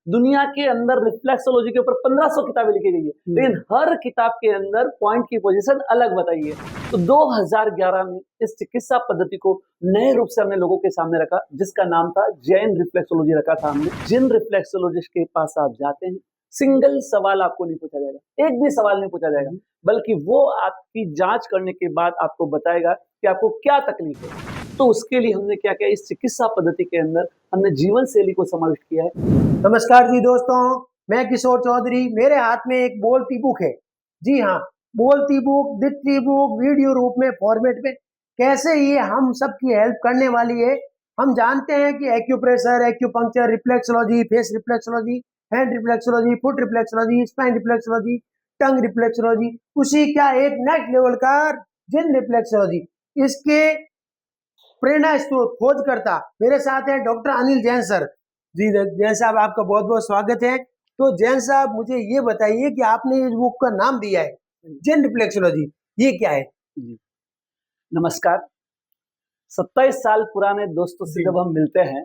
दुनिया के अंदर रिफ्लेक्सोलॉजी के ऊपर 1500 किताबें लिखी गई है, लेकिन हर किताब के अंदर पॉइंट की पोजीशन अलग बताई है। तो 2011 में इस चिकित्सा पद्धति को नए रूप से हमने लोगों के सामने रखा, जिसका नाम था जैन रिफ्लेक्सोलॉजी रखा था हमने। जिन रिफ्लेक्सोलॉजिस्ट के पास आप जाते हैं, सिंगल सवाल आपको नहीं पूछा जाएगा, एक भी सवाल नहीं पूछा जाएगा, बल्कि वो आपकी जांच करने के बाद आपको बताएगा कि आपको क्या तकलीफ है। तो उसके लिए हमने क्या किया, इस चिकित्सा पद्धति के अंदर हमने जीवन शैली को समाविष्ट किया है। नमस्कार जी दोस्तों, मैं किशोर चौधरी। मेरे हाथ में एक बोलती बुक है। जी हाँ, बोलती बुक, दिखती बुक, वीडियो रूप में, फॉर्मेट में कैसे ये हम सबकी हेल्प करने वाली है। हम जानते हैं कि acupressure, acupuncture, reflexology, face reflexology, hand reflexology, foot reflexology, spine reflexology, tongue reflexology, उसी का एक नेक्स्ट लेवल का जिन रिफ्लेक्सोलॉजी, इसके प्रेरणा स्रोत खोजकर्ता मेरे साथ हैं डॉक्टर अनिल जैन सर। जी जैन साहब, आपका बहुत बहुत स्वागत है। तो जैन साहब, मुझे ये बताइए कि आपने इस बुक का नाम दिया है जिन रिफ्लेक्सोलॉजी, ये क्या है? जी नमस्कार। 27 साल पुराने दोस्तों से जब हम मिलते हैं,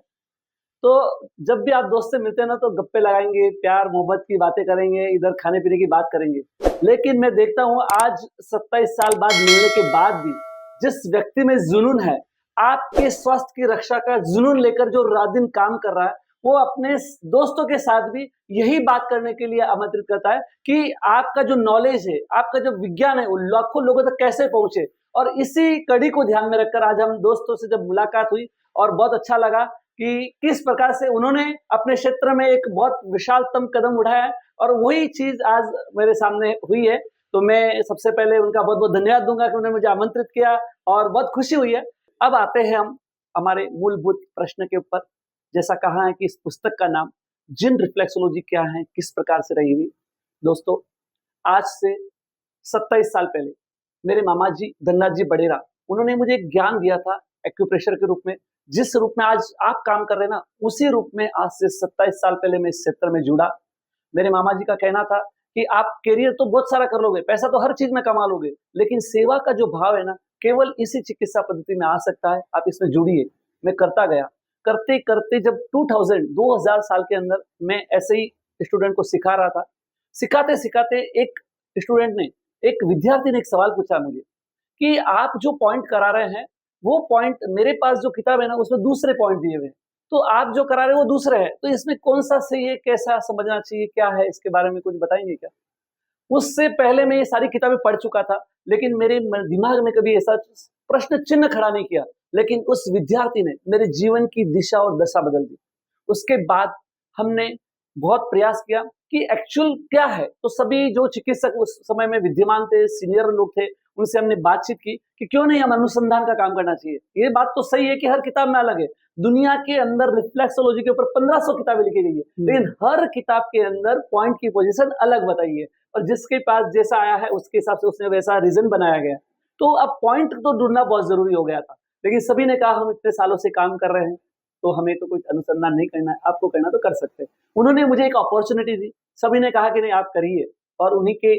तो जब भी आप दोस्त से मिलते हैं ना, तो गप्पे लगाएंगे, प्यार मोहब्बत की बातें करेंगे, इधर खाने पीने की बात करेंगे। लेकिन मैं देखता हूँ आज 27 साल बाद मिलने के बाद भी जिस व्यक्ति में जुनून है, आपके स्वास्थ्य की रक्षा का जुनून लेकर जो रात दिन काम कर रहा है, वो अपने दोस्तों के साथ भी यही बात करने के लिए आमंत्रित करता है कि आपका जो नॉलेज है, आपका जो विज्ञान है, वो लाखों लोगों तक कैसे पहुंचे। और इसी कड़ी को ध्यान में रखकर आज हम दोस्तों से जब मुलाकात हुई, और बहुत अच्छा लगा कि किस प्रकार से उन्होंने अपने क्षेत्र में एक बहुत विशालतम कदम उठाया है, और वही चीज आज मेरे सामने हुई है। तो मैं सबसे पहले उनका बहुत बहुत धन्यवाद दूंगा कि उन्होंने मुझे आमंत्रित किया, और बहुत खुशी हुई है। अब आते हैं हम हमारे मूलभूत प्रश्न के ऊपर। जैसा कहा है कि इस पुस्तक का नाम जिन रिफ्लेक्सोलॉजी क्या है, किस प्रकार से रही हुई। दोस्तों, आज से 27 साल पहले मेरे मामा जी धनराज जी बड़ेरा, उन्होंने मुझे एक ज्ञान दिया था एक्यूप्रेशर के रूप में। जिस रूप में आज आप काम कर रहे हैं ना, उसी रूप में आज से 27 साल पहले मैं इस क्षेत्र में जुड़ा। मेरे मामा जी का कहना था कि आप करियर तो बहुत सारा कर लोगे, पैसा तो हर चीज में कमा लोगे, लेकिन सेवा का जो भाव है ना, केवल इसी चिकित्सा पद्धति में आ सकता है। आप इसमें जुड़िए। मैं करता गया, करते करते जब 2000 साल के अंदर मैं ऐसे ही स्टूडेंट को सिखा रहा था। सिखाते सिखाते एक स्टूडेंट ने, एक विद्यार्थी ने एक सवाल पूछा मुझे कि आप जो पॉइंट करा रहे हैं, वो पॉइंट मेरे पास जो किताब है ना, उसमें दूसरे पॉइंट दिए हुए हैं, तो आप जो करा रहे हो वो दूसरे है, तो इसमें कौन सा सही है, कैसा समझना चाहिए, क्या है, इसके बारे में कुछ बताएंगे क्या? उससे पहले मैं ये सारी किताबें पढ़ चुका था, लेकिन मेरे दिमाग में कभी ऐसा प्रश्न चिन्ह खड़ा नहीं किया। लेकिन उस विद्यार्थी ने मेरे जीवन की दिशा और दशा बदल दी। उसके बाद हमने बहुत प्रयास किया कि एक्चुअल क्या है। तो सभी जो चिकित्सक उस समय में विद्यमान थे, सीनियर लोग थे, उनसे हमने बातचीत की कि क्यों नहीं हम अनुसंधान का काम करना चाहिए। ये बात तो सही है कि हर किताब में अलग है। दुनिया के अंदर रिफ्लेक्सोलॉजी के ऊपर 1500 किताबें लिखी गई है, लेकिन हर किताब के अंदर पॉइंट की पोजीशन अलग बताई है, और जिसके पास जैसा आया है उसके हिसाब से उसने वैसा रीजन बनाया गया। तो अब पॉइंट तो ढूंढना बहुत जरूरी हो गया था, लेकिन सभी ने कहा हम इतने सालों से काम कर रहे हैं, तो हमें तो कुछ अनुसंधान नहीं करना है, आपको करना तो कर सकते हैं। उन्होंने मुझे एक अपॉर्चुनिटी दी, सभी ने कहा कि नहीं आप करिए, और उन्हीं के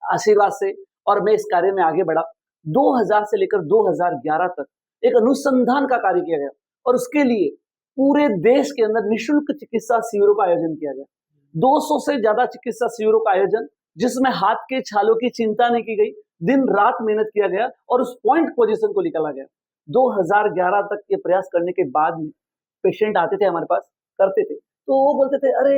आशीर्वाद से और मैं इस कार्य में आगे बढ़ा। 2000 से लेकर 2011 तक एक अनुसंधान का कार्य किया गया, और उसके लिए पूरे देश के अंदर निःशुल्क चिकित्सा शिविरों का आयोजन किया गया। 200 से ज्यादा चिकित्सा शिविरों का आयोजन, जिसमें हाथ के छालों की चिंता नहीं की गई, दिन रात मेहनत किया गया, और उस पॉइंट पोजीशन को निकाला गया। 2011 तक ये प्रयास करने के बाद में पेशेंट आते थे हमारे पास, करते थे, तो वो बोलते थे अरे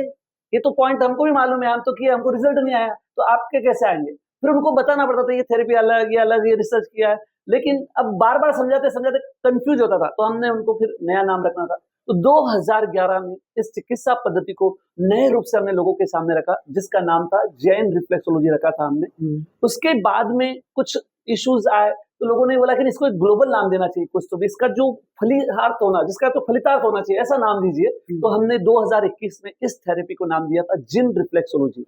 ये तो पॉइंट हमको भी मालूम है, हम तो किए, हमको रिजल्ट नहीं आया, तो आपके कैसे आएंगे? फिर उनको बताना पड़ता था ये थेरेपी अलग, ये अलग, ये रिसर्च किया है। लेकिन अब बार बार समझाते समझाते कंफ्यूज होता था, तो हमने उनको फिर नया नाम रखना था। तो 2011 में इस चिकित्सा पद्धति को नए रूप से हमने लोगों के सामने रखा, जिसका नाम था जैन रिफ्लेक्सोलॉजी रखा था हमने। उसके बाद में कुछ इश्यूज आए, तो लोगों ने बोला कि इसको एक ग्लोबल नाम देना चाहिए, कुछ तो भी इसका जो फलितार्थ होना, जिसका तो फलितार्थ होना चाहिए, ऐसा नाम दीजिए। तो हमने 2021 में इस थेरेपी को नाम दिया था जिन रिफ्लेक्सोलॉजी।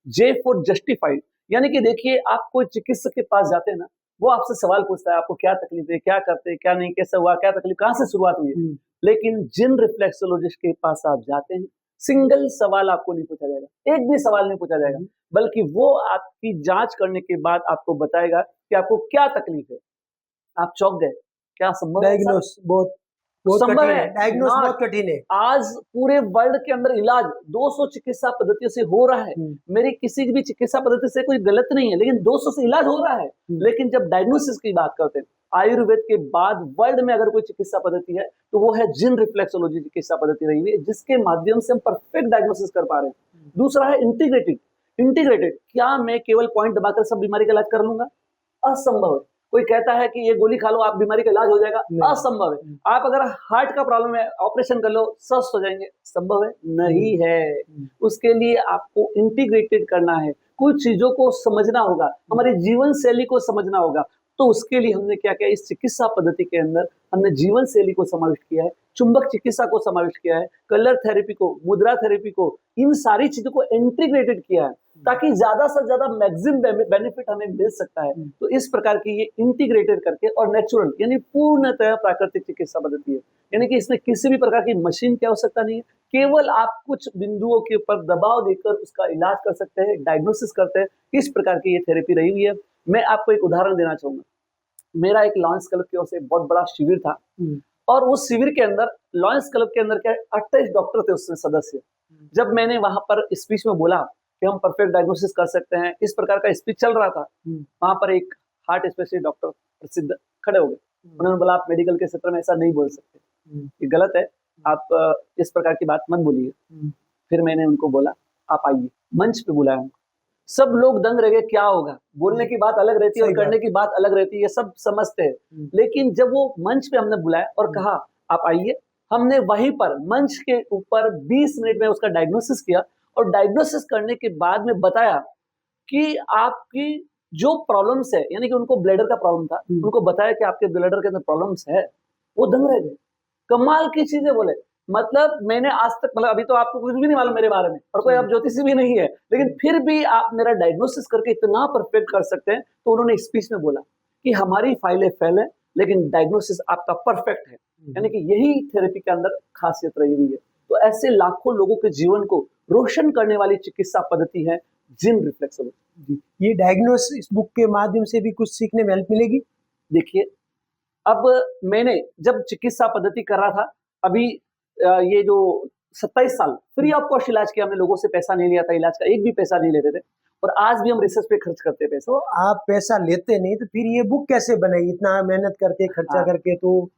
जे फॉर जस्टिफाइड, यानी कि देखिए, आप कोई चिकित्सक के पास जाते हैं ना, वो आपसे सवाल पूछता है आपको क्या तकलीफ है, क्या करते हैं, क्या नहीं, कैसे हुआ, क्या तकलीफ, कहाँ से शुरुआत हुई है। लेकिन जिन रिफ्लेक्सोलॉजिस्ट के पास आप जाते हैं, सिंगल सवाल आपको नहीं पूछा जाएगा, एक भी सवाल नहीं पूछा जाएगा, बल्कि वो आपकी जांच करने के बाद आपको बताएगा कि आपको क्या तकलीफ है। आप चौंक गए, क्या संभव है? डायग्नोस बहुत बहुत संभव कठिन है? है, डायग्नोस Not. बहुत कठिन है। आज पूरे वर्ल्ड के अंदर इलाज 200 चिकित्सा पद्धतियों से हो रहा है। मेरी किसी भी चिकित्सा पद्धति से कोई गलत नहीं है, लेकिन 200 से इलाज हो रहा है। लेकिन जब डायग्नोसिस की बात करते हैं, आयुर्वेद के बाद वर्ल्ड में अगर कोई चिकित्सा पद्धति है तो वो है जिन रिफ्लेक्सोलॉजी चिकित्सा पद्धति रही हुई है, जिसके माध्यम से हम परफेक्ट डायग्नोसिस कर पा रहे हैं। दूसरा है इंटीग्रेटेड। इंटीग्रेटेड क्या मैं केवल पॉइंट दबाकर सब बीमारी का इलाज कर लूंगा? असंभव है। कोई कहता है कि ये गोली खा लो आप बीमारी का इलाज हो जाएगा, असंभव है। आप अगर हार्ट का प्रॉब्लम है ऑपरेशन कर लो स्वस्थ हो जाएंगे, संभव है? नहीं है। उसके लिए आपको इंटीग्रेटेड करना है, कुछ चीजों को समझना होगा, हमारी जीवन शैली को समझना होगा। तो उसके लिए हमने क्या किया, इस चिकित्सा पद्धति के अंदर हमने जीवन शैली को समाविष्ट किया है, चुंबक चिकित्सा को समाविष्ट किया है, कलर थेरेपी को, मुद्रा थेरेपी को, इन सारी चीजों को इंटीग्रेटेड किया है ताकि ज्यादा से ज्यादा मैक्सिमम बेनिफिट हमें मिल सकता है। तो इस प्रकार की ये इंटीग्रेटेड करके और नेचुरल यानी पूर्णतः प्राकृतिक चिकित्सा पद्धति है, यानी कि इसमें किसी भी प्रकार की मशीन की आवश्यकता नहीं है, केवल आप कुछ बिंदुओं के ऊपर दबाव देकर उसका इलाज कर सकते हैं, डायग्नोसिस करते हैं। इस प्रकार की ये थेरेपी रही हुई है। मैं आपको एक उदाहरण देना चाहूंगा। मेरा एक लॉयंस क्लब की ओर से बहुत बड़ा शिविर था और उस शिविर के अंदर लॉयंस क्लब के अंदर क्या 28 डॉक्टर थे उसमें सदस्य। जब मैंने वहां पर स्पीच में बोला कि हम परफेक्ट डायग्नोसिस कर सकते हैं, इस प्रकार का स्पीच चल रहा था, वहां पर एक हार्ट स्पेशलिस्ट डॉक्टर प्रसिद्ध खड़े हो गए। उन्होंने बोला आप मेडिकल के क्षेत्र में ऐसा नहीं बोल सकते, ये गलत है, आप इस प्रकार की बात मत बोलिए। फिर मैंने उनको बोला आप आइए, मंच पे बुलाया उनको। सब लोग दंग रह गए, क्या होगा, बोलने की बात अलग रहती है और करने की बात अलग रहती है, सब समझते हैं। लेकिन जब वो मंच पे हमने बुलाया और कहा आप आइए, हमने वहीं पर मंच के ऊपर 20 मिनट में उसका डायग्नोसिस किया और डायग्नोसिस करने के बाद में बताया कि आपकी जो प्रॉब्लम्स है, यानी कि उनको ब्लैडर का प्रॉब्लम था, उनको बताया कि आपके ब्लैडर के अंदर प्रॉब्लम्स है। वो दंग रह गए, कमाल की चीजें बोले। मतलब मैंने आज तक, मतलब अभी तो आपको कुछ भी नहीं मालूम मेरे बारे में और कोई आप ज्योतिषी भी नहीं है, लेकिन फिर भी आप मेरा डायग्नोसिस करके इतना परफेक्ट कर सकते हैं। तो उन्होंने स्पीच में बोला कि हमारी फाइलें फेल है लेकिन डायग्नोसिस आपका परफेक्ट है, यानी कि यही थेरेपी के अंदर खासियत रही हुई है। तो ऐसे लाखों लोगों के जीवन को रोशन करने वाली चिकित्सा पद्धति है जिन रिफ्लेक्सोलॉजी। ये डायग्नोसिस बुक के माध्यम से भी कुछ सीखने में हेल्प मिलेगी? देखिए, अब मैंने जब चिकित्सा पद्धति कर रहा था, अभी ये जो 27 साल फ्री ऑफ कॉस्ट इलाज किया हमने, लोगों से पैसा नहीं लिया था, इलाज का एक भी पैसा नहीं लेते थे और आज भी हम रिसर्च पे खर्च करते हैं पैसा। तो आप पैसा लेते नहीं तो फिर ये बुक कैसे बनाई, इतना मेहनत करके खर्चा करके? तो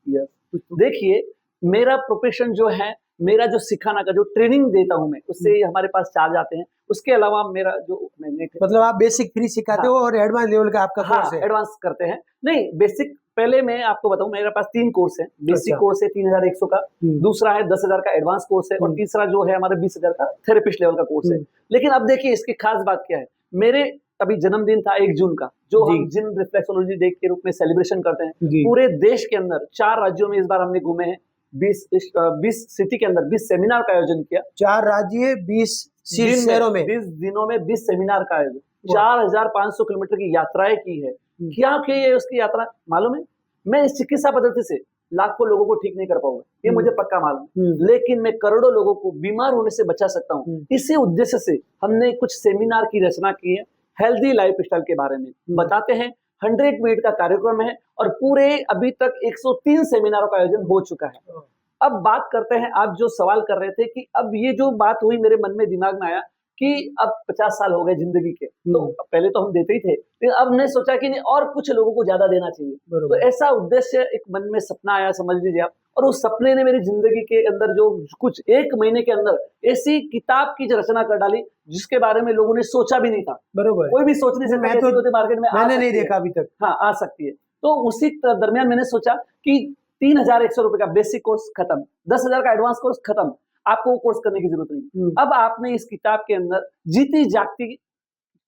देखिए, मेरा प्रोफेशन जो है, मेरा जो सिखाना का जो ट्रेनिंग देता हूं मैं, उससे हमारे पास चार्ज आते हैं। उसके अलावा मेरा जो मतलब आप बेसिक फ्री सिखाते हो और एडवांस लेवल का आपका कोर्स है? एडवांस करते हैं। नहीं, बेसिक पहले मैं आपको बताऊं, मेरे पास 3 कोर्स है। बेसिक कोर्स है 3100 का, दूसरा है 10,000 का एडवांस कोर्स है और तीसरा जो है हमारा 20,000 का थेरेपिस्ट लेवल का कोर्स है। लेकिन अब देखिए इसकी खास बात क्या है, मेरे अभी जन्मदिन था 1 जून का, जो हम जिन रिफ्लेक्सोलॉजी डे के रूप में सेलिब्रेशन करते हैं। पूरे देश के अंदर 4 राज्यों में इस बार हमने घूमे हैं, 20 सिटी के अंदर 20 सेमिनार का आयोजन किया। 4 राज्य 20 शहरों में 20 दिनों में 20 सेमिनार का आयोजन, 4500 किलोमीटर की यात्राएं की है। क्या की है उसकी यात्रा मालूम है? मैं इस चिकित्सा पद्धति से लाखों लोगों को ठीक नहीं कर पाऊंगा, ये मुझे पक्का मालूम, लेकिन मैं करोड़ों लोगों को बीमार होने से बचा सकता हूँ। इसी उद्देश्य से हमने कुछ सेमिनार की रचना की है, हेल्दी लाइफ स्टाइल के बारे में बताते हैं। 100 मिनट का कार्यक्रम है और पूरे अभी तक 103 सेमिनारों का आयोजन हो चुका है। अब बात करते हैं, आप जो सवाल कर रहे थे कि अब ये जो बात हुई मेरे मन में, दिमाग में आया कि अब 50 साल हो गए जिंदगी के, तो पहले तो हम देते ही थे, लेकिन अब मैंने सोचा कि नहीं और कुछ लोगों को ज्यादा देना चाहिए। तो ऐसा उद्देश्य, एक मन में सपना आया समझ लीजिए आप, और उस सपने ने मेरी जिंदगी के अंदर जो कुछ 1 महीने के अंदर ऐसी किताब की रचना कर डाली जिसके बारे में लोगों ने सोचा भी नहीं था। बरोबर, कोई भी सोच नहीं सकता मार्केट में मैंने नहीं देखा अभी तक। हाँ, आ सकती है। तो उसी दरमियान मैंने सोचा कि 3100 रुपए का बेसिक कोर्स खत्म, 10,000 का एडवांस कोर्स खत्म, आपको वो कोर्स करने की जरूरत नहीं। अब आपने इस किताब के अंदर जीती जागती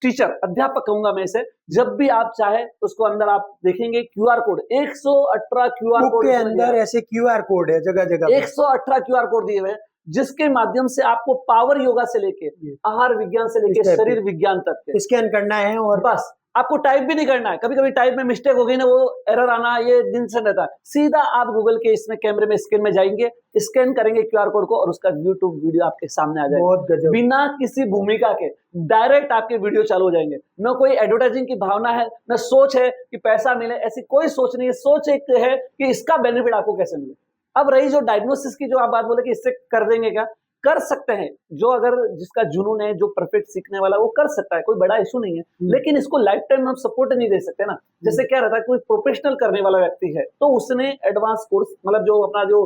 टीचर, अध्यापक कहूंगा मैं इसे, जब भी आप चाहे उसको अंदर आप देखेंगे क्यूआर कोड, 118 क्यूआर कोड के अंदर ऐसे क्यूआर कोड है जगह जगह, 118 क्यूआर कोड दिए हुए हैं, जिसके माध्यम से आपको पावर योगा से लेके आहार विज्ञान से लेके शरीर विज्ञान तक स्कैन करना है और बस आपको टाइप भी नहीं करना है। कभी कभी टाइप में मिस्टेक हो गई ना, वो एरर आना ये दिन से रहता है। सीधा आप गूगल के इसमें कैमरे में स्कैन में जाएंगे, स्कैन करेंगे क्यूआर कोड को और उसका यूट्यूब वीडियो आपके सामने आ जाएगा, बिना किसी भूमिका के डायरेक्ट आपके वीडियो चालू हो जाएंगे। न कोई एडवर्टाइजिंग की भावना है, न सोच है कि पैसा मिले, ऐसी कोई सोच नहीं है। सोच एक है कि इसका बेनिफिट आपको कैसे मिले। अब रही जो डायग्नोसिस की जो आप बात बोले कि इससे कर देंगे क्या, कर सकते हैं। जो अगर जिसका जुनून है, जो परफेक्ट सीखने वाला है, वो कर सकता है, कोई बड़ा इश्यू नहीं है। लेकिन इसको लाइफ टाइम हम सपोर्ट नहीं दे सकते ना। जैसे क्या रहता है, कोई प्रोफेशनल करने वाला व्यक्ति है तो उसने एडवांस कोर्स मतलब जो अपना जो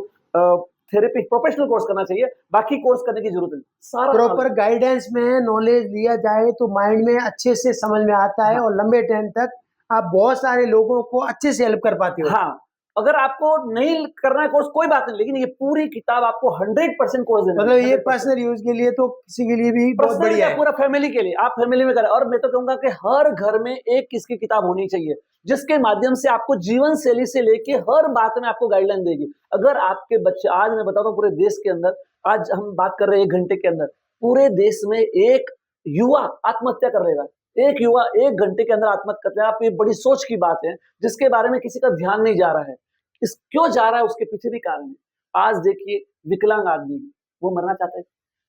थेरेपी प्रोफेशनल कोर्स करना चाहिए, बाकी कोर्स करने की जरूरत नहीं। सारा प्रॉपर गाइडेंस में नॉलेज लिया जाए तो माइंड में अच्छे से समझ में आता है, हाँ। और लंबे टाइम तक आप बहुत सारे लोगों को अच्छे से हेल्प कर पाते हो। हाँ, अगर आपको नहीं करना है कोर्स कोई बात नहीं, लेकिन ये पूरी किताब आपको 100% कोर्स देना मतलब ये 100%। पर्सनल यूज के लिए तो किसी के लिए भी बहुत पर्सनल बढ़िया या है। पूरा फैमिली के लिए, आप फैमिली में करें। और मैं तो कहूंगा कि हर घर में एक इसकी किताब होनी चाहिए, जिसके माध्यम से आपको जीवन शैली से लेके हर बात में आपको गाइडलाइन देगी। अगर आपके बच्चे, आज मैं बताता हूँ पूरे देश के अंदर, आज हम बात कर रहे हैं 1 घंटे के अंदर, पूरे देश में एक युवा आत्महत्या कर लेगा। एक युवा 1 घंटे के अंदर आत्महत्या करता है। आप, ये बड़ी सोच की बात है, जिसके बारे में किसी का ध्यान नहीं जा रहा है। इस क्यों जा रहा है, उसके पीछे भी कारण है। आज देखिए, विकलांग आदमी, वो मरना चाहता है?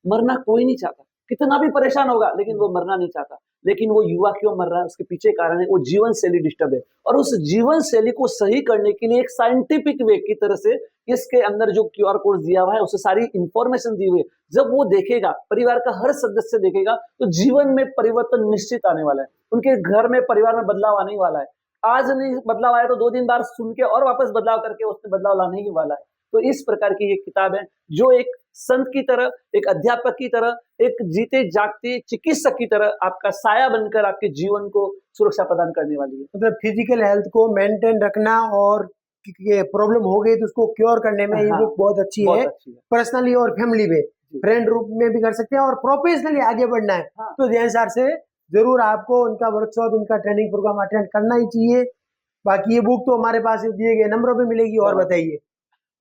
मरना कोई नहीं चाहता, कितना भी परेशान होगा, लेकिन वो मरना नहीं चाहता। लेकिन वो युवा क्यों मर रहा है, उसके पीछे कारण है, वो जीवन शैली डिस्टर्ब है। और उस जीवन शैली को सही करने के लिए एक साइंटिफिक वे की तरह से इसके अंदर जो क्यूआर कोड दिया हुआ है, उससे सारी इंफॉर्मेशन दी हुई है। जब वो देखेगा, परिवार का हर सदस्य देखेगा, तो जीवन में परिवर्तन निश्चित आने वाला है। उनके घर में, परिवार में बदलाव आने वाला है। आज नहीं बदलाव आया तो 2 दिन बाद सुन के और वापस बदलाव करके उसमें बदलाव लाने ही वाला है। तो इस प्रकार की ये किताब है, जो एक संत की तरह, एक अध्यापक की तरह, एक जीते जागते चिकित्सक की तरह आपका साया बनकर आपके जीवन को सुरक्षा प्रदान करने वाली है। मतलब फिजिकल हेल्थ को मेंटेन रखना, और प्रॉब्लम हो गई तो उसको क्योर करने में ये हाँ, बुक बहुत अच्छी बहुत है। अच्छी है। पर्सनली और फैमिली में, फ्रेंड ग्रुप में भी कर सकते हैं, और प्रोफेशनली आगे बढ़ना है हाँ। तो जैन सर से जरूर आपको उनका वर्कशॉप, इनका ट्रेनिंग प्रोग्राम अटेंड करना ही चाहिए। बाकी ये बुक तो हमारे पास दिए गए नंबरों पे मिलेगी। और बताइए।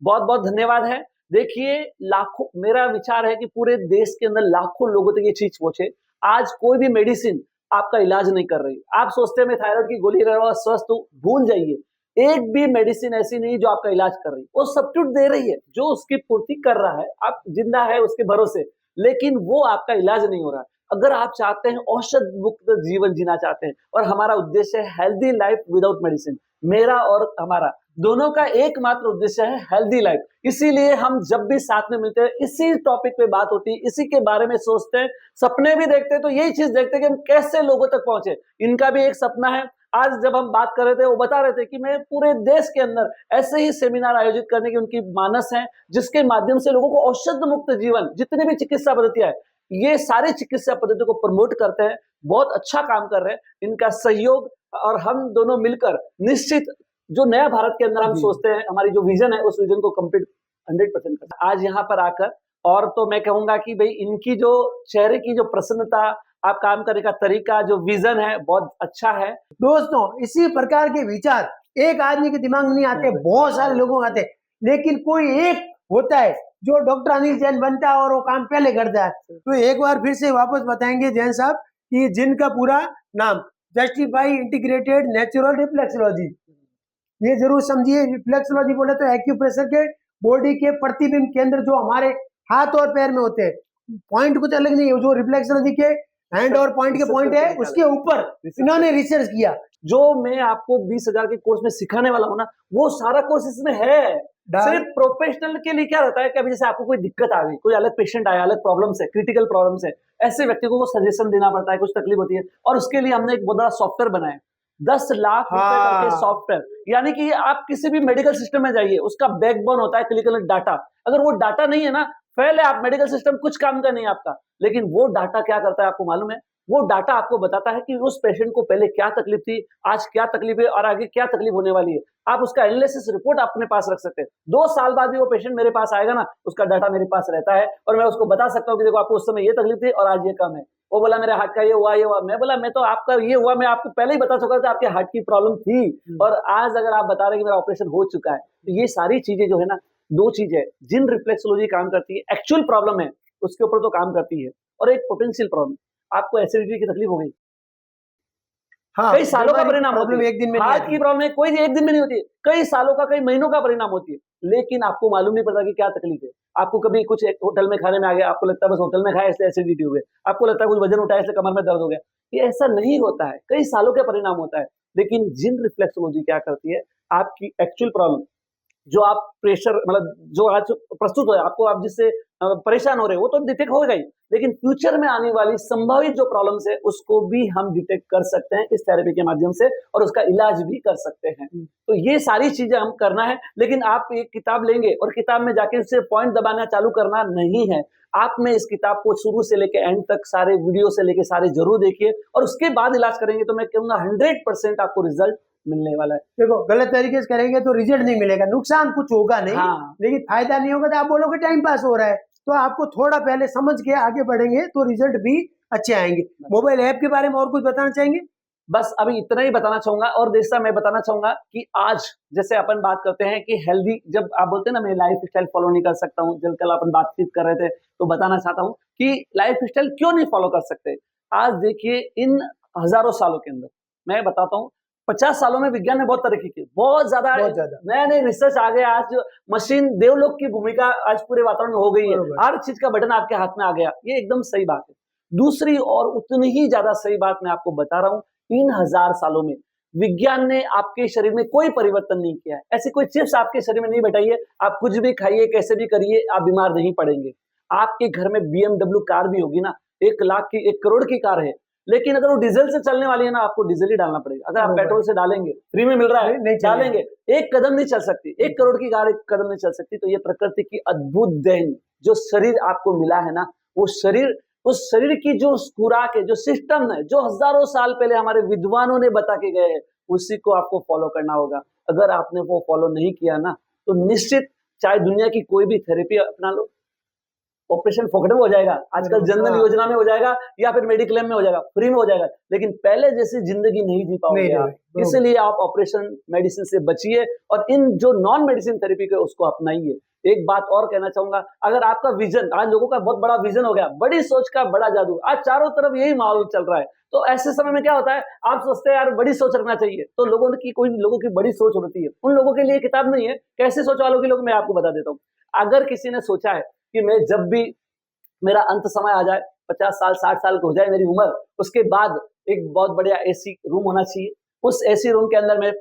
बहुत बहुत धन्यवाद है। देखिए, लाखों, मेरा विचार है कि पूरे देश के अंदर लाखों लोगों तक ये चीज पहुंचे। आज कोई भी मेडिसिन आपका इलाज नहीं कर रही। आप सोचते हैं मैं थायराइड की गोली ले रहा हूं, स्वस्थ हूं, भूल जाइए। एक भी मेडिसिन ऐसी नहीं जो आपका इलाज कर रही। वो सब्स्टिट्यूट दे रही है, जो उसकी पूर्ति कर रहा है, आप जिंदा है उसके भरोसे, लेकिन वो आपका इलाज नहीं हो रहा। अगर आप चाहते हैं औषध मुक्त जीवन जीना चाहते हैं, और हमारा उद्देश्य है हेल्दी लाइफ विदाउट मेडिसिन, मेरा और हमारा दोनों का एकमात्र उद्देश्य है हेल्दी लाइफ। इसीलिए हम जब भी साथ में मिलते हैं, इसी टॉपिक पे बात होती है, इसी के बारे में सोचते हैं, सपने भी देखते हैं। तो यही चीज देखते हैं कि हम कैसे लोगों तक पहुंचे। इनका भी एक सपना है। आज जब हम बात कर रहे थे, वो बता रहे थे कि मैं पूरे देश के अंदर ऐसे ही सेमिनार आयोजित करने की उनकी मानस है, जिसके माध्यम से लोगों को औषध मुक्त जीवन, जितने भी चिकित्सा पद्धतियां है, ये सारी चिकित्सा पद्धतियों को प्रमोट करते हैं। बहुत अच्छा काम कर रहे हैं। इनका सहयोग और हम दोनों मिलकर निश्चित जो नया भारत के अंदर हम सोचते हैं, हमारी जो विजन है, उस विजन को कंप्लीट 100% करते हैं। आज यहाँ पर आकर, और तो मैं कहूंगा कि भाई इनकी जो चेहरे की जो प्रसन्नता, आप काम करने का तरीका, जो विजन है, बहुत अच्छा है। दोस्तों, इसी प्रकार के विचार एक आदमी के दिमाग में नहीं आते, बहुत सारे लोगों आते, लेकिन कोई एक होता है जो डॉक्टर अनिल जैन बनता है और वो काम पहले करता है। तो एक बार फिर से वापस बताएंगे जैन साहब कि जिनका पूरा नाम जस्टिफाई इंटीग्रेटेड नेचुरल रिफ्लेक्सोलॉजी, ये जरूर समझिए। रिफ्लेक्सोलॉजी बोले तो एक्यूप्रेशर के बॉडी के प्रतिबिंब केंद्र जो हमारे हाथ और पैर में होते हैं, पॉइंट कुछ अलग नहीं है। जो रिफ्लेक्सोलॉजी के हैंड और पॉइंट के पॉइंट है, उसके ऊपर इन्होंने रिसर्च किया। जो मैं आपको 20,000 के कोर्स में सिखाने वाला हूँ ना, वो सारा कोर्स इसमें है। सिर्फ प्रोफेशनल के लिए क्या रहता है कि अभी जैसे आपको कोई दिक्कत आ गई, कोई अलग पेशेंट आया, अलग प्रॉब्लम्स है, क्रिटिकल प्रॉब्लम्स है, ऐसे व्यक्ति को सजेशन देना पड़ता है, कुछ तकलीफ होती है, और उसके लिए हमने एक बहुत बड़ा सॉफ्टवेयर बनाया, 10 लाख रुपए करके सॉफ्टवेयर। यानी कि आप किसी भी मेडिकल सिस्टम में जाइए, उसका बैकबोन होता है क्लिनिकल डाटा। अगर वो डाटा नहीं है ना, पहले आप मेडिकल सिस्टम कुछ काम का नहीं आपका। लेकिन वो डाटा क्या करता है आपको मालूम है? वो डाटा आपको बताता है कि उस पेशेंट को पहले क्या तकलीफ थी, आज क्या तकलीफ है, और आगे क्या तकलीफ होने वाली है। आप उसका एनालिसिस रिपोर्ट अपने पास रख सकते हैं। 2 साल बाद भी वो पेशेंट मेरे पास आएगा ना, उसका डाटा मेरे पास रहता है, और मैं उसको बता सकता हूँ कि देखो आपको उस समय ये तकलीफ थी और आज ये कम है। वो बोला मेरे हार्ट का ये हुआ, ये हुआ। मैं बोला मैं तो आपका ये हुआ, मैं आपको पहले ही बता चुका था आपके हार्ट की प्रॉब्लम थी, और आज अगर आप बता रहे हैं कि मेरा ऑपरेशन हो चुका है। तो ये सारी चीजें जो है ना, 2 चीज है जिन रिफ्लेक्सोलॉजी काम करती है। एक्चुअल प्रॉब्लम है उसके ऊपर तो काम करती है, और एक पोटेंशियल प्रॉब्लम, आपको एसिडिटी की तकलीफ हो गई, हाँ, कई सालों का परिणाम होती प्रॉब्लम है। एक दिन में नहीं हार्ट आती। की प्रॉब्लम कोई एक दिन में नहीं होती है, कई सालों का, कई महीनों का परिणाम होती है। लेकिन आपको मालूम नहीं पड़ता कि क्या तकलीफ है। आपको कभी कुछ एक होटल में खाने में आ गया, आपको लगता है बस होटल में खाया इसलिए एसिडिटी हो गई, आपको लगता है कुछ वजन उठाया इसलिए कमर में दर्द हो गया। ये ऐसा नहीं होता है, कई सालों का परिणाम होता है। लेकिन जिन रिफ्लेक्सोलॉजी क्या करती है, आपकी एक्चुअल प्रॉब्लम जो आप प्रेशर मतलब जो आज प्रस्तुत हो आपको, आप जिससे परेशान हो रहे हो वो तो डिटेक्ट होगा ही, लेकिन फ्यूचर में आने वाली संभावित जो प्रॉब्लम्स है उसको भी हम डिटेक्ट कर सकते हैं इस थेरेपी के माध्यम से, और उसका इलाज भी कर सकते हैं। तो ये सारी चीजें हम करना है, लेकिन आप एक किताब लेंगे और किताब में जाके उससे पॉइंट दबाना चालू करना नहीं है। आप में इस किताब को शुरू से लेके एंड तक सारे वीडियो से लेके सारे जरूर देखिए, और उसके बाद इलाज करेंगे तो मैं कहूंगा 100% आपको रिजल्ट मिलने वाला है। देखो, गलत तरीके से करेंगे तो रिजल्ट नहीं मिलेगा, नुकसान कुछ होगा नहीं। हाँ। लेकिन फायदा नहीं होगा तो आप बोलोगे टाइम पास हो रहा है। तो आपको थोड़ा पहले समझ के आगे बढ़ेंगे तो रिजल्ट भी अच्छे आएंगे। मोबाइल ऐप के बारे में और कुछ बताना चाहेंगे? बस अभी इतना ही बताना चाहूंगा, और जैसा मैं बताना चाहूंगा कि आज जैसे अपन बात करते हैं कि हेल्दी, जब आप बोलते हैं ना मैं लाइफ स्टाइल फॉलो नहीं कर सकता हूँ, जब कल अपन बातचीत कर रहे थे तो बताना चाहता हूँ कि लाइफ स्टाइल क्यों नहीं फॉलो कर सकते। आज देखिए इन हजारों सालों के अंदर मैं बताता हूँ, 50 सालों में विज्ञान ने बहुत तरक्की की, बहुत ज्यादा नए नए रिसर्च आ गए। आज मशीन देवलोक की भूमिका आज पूरे वातावरण में हो गई है, हर चीज का बटन आपके हाथ में आ गया, ये एकदम सही बात है। दूसरी और उतनी ही ज्यादा सही बात मैं आपको बता रहा हूँ, 3000 सालों में विज्ञान ने आपके शरीर में कोई परिवर्तन नहीं किया है। ऐसी कोई चिप्स आपके शरीर में नहीं बैठाई है, आप कुछ भी खाइए कैसे भी करिए आप बीमार नहीं पड़ेंगे। आपके घर में BMW कार भी होगी ना, 1 लाख की 1 करोड़ की कार है, लेकिन अगर वो डीजल से चलने वाली है ना, आपको डीजल ही डालना पड़ेगा। अगर आप पेट्रोल से डालेंगे, फ्री में मिल रहा है, नहीं डालेंगे, 1 कदम नहीं चल सकती। 1 करोड़ की कार 1 कदम नहीं चल सकती। तो ये प्रकृति की अद्भुत देन जो शरीर आपको मिला है ना, वो शरीर, उस शरीर की जो खुराक है, जो सिस्टम है, जो हजारों साल पहले हमारे विद्वानों ने बता के गए हैं, उसी को आपको फॉलो करना होगा। अगर आपने वो फॉलो नहीं किया ना, तो निश्चित चाहे दुनिया की कोई भी थेरेपी अपना लो, ऑपरेशन फोकट में हो जाएगा, आजकल जनधन योजना में हो जाएगा या फिर मेडिक्लेम में हो जाएगा, फ्री में हो जाएगा, लेकिन पहले जैसी जिंदगी नहीं जी पाओगे आप। इसलिए आप ऑपरेशन मेडिसिन से बचिए और इन जो नॉन मेडिसिन थेरेपी के उसको अपनाइए। एक बात और कहना चाहूंगा, अगर आपका विजन, आज लोगों का बहुत बड़ा विजन हो गया, बड़ी सोच का बड़ा जादू, आज चारों तरफ यही माहौल चल रहा है, तो ऐसे समय में क्या होता है, आप सोचते हैं यार बड़ी सोच रखना चाहिए, तो लोगों की कोई लोगों की बड़ी सोच होती है, उन लोगों के लिए किताब नहीं है। कैसे सोच वालों के लोग, मैं आपको बता देता हूँ। अगर किसी ने सोचा है कि मैं जब भी मेरा अंत समय आ जाए, 50 साल 60 साल हो जाए मेरी उम्र, उसके बाद एक बहुत बढ़िया एसी रूम होना चाहिए, उस एसी रूम के अंदर मैं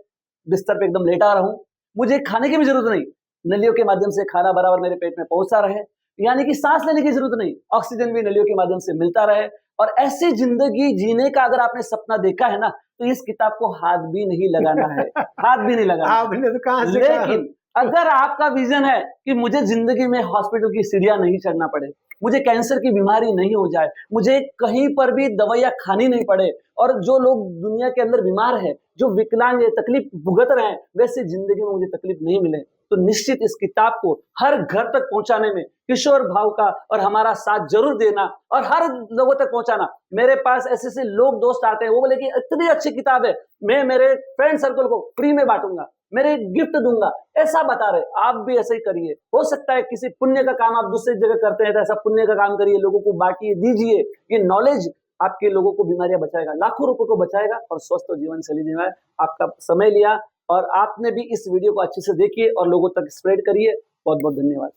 बिस्तर पे एकदम लेटा रहूं, मुझे खाने की भी जरूरत नहीं, नलियों के माध्यम से खाना बराबर मेरे पेट में पहुंचता रहे, यानी कि सांस लेने की जरूरत नहीं, ऑक्सीजन भी नलियों के माध्यम से मिलता रहे। और ऐसी जिंदगी जीने का अगर आपने सपना देखा है ना, तो इस किताब को हाथ भी नहीं लगाना है, हाथ भी नहीं लगाना। आपने तो कहां से लेकिन अगर आपका विजन है कि मुझे जिंदगी में हॉस्पिटल की सीढ़ियां नहीं चढ़ना पड़े, मुझे कैंसर की बीमारी नहीं हो जाए, मुझे कहीं पर भी दवाइयां खानी नहीं पड़े, और जो लोग दुनिया के अंदर बीमार है, जो विकलांग है, तकलीफ भुगत रहे हैं, वैसे जिंदगी में मुझे तकलीफ नहीं मिले, तो निश्चित इस किताब को हर घर तक पहुंचाने में किशोर भाव का और हमारा साथ जरूर देना, और हर लोगों तक पहुंचाना। मेरे पास ऐसे ऐसे लोग दोस्त आते हैं, वो बोले कि इतनी अच्छी किताब है, मैं मेरे फ्रेंड सर्कल को फ्री में बांटूंगा, मेरे गिफ्ट दूंगा, ऐसा बता रहे। आप भी ऐसे ही करिए, हो सकता है किसी पुण्य का काम आप दूसरी जगह करते हैं, तो ऐसा पुण्य का काम करिए, लोगों को बांटिए, दीजिए। ये नॉलेज आपके लोगों को बीमारियां बचाएगा, लाखों रुपए को बचाएगा, और स्वस्थ जीवन शैली जीना। आपका समय लिया और आपने भी इस वीडियो को अच्छे से देखिए और लोगों तक स्प्रेड करिए। बहुत बहुत धन्यवाद।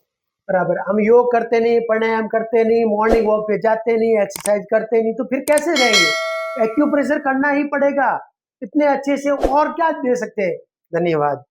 बराबर। हम योग करते नहीं, प्राणायाम करते नहीं, मॉर्निंग वॉक पे जाते नहीं, एक्सरसाइज करते नहीं, तो फिर कैसे रहेंगे? एक्यूप्रेशर करना ही पड़ेगा। इतने अच्छे से और क्या दे सकते हैं। धन्यवाद।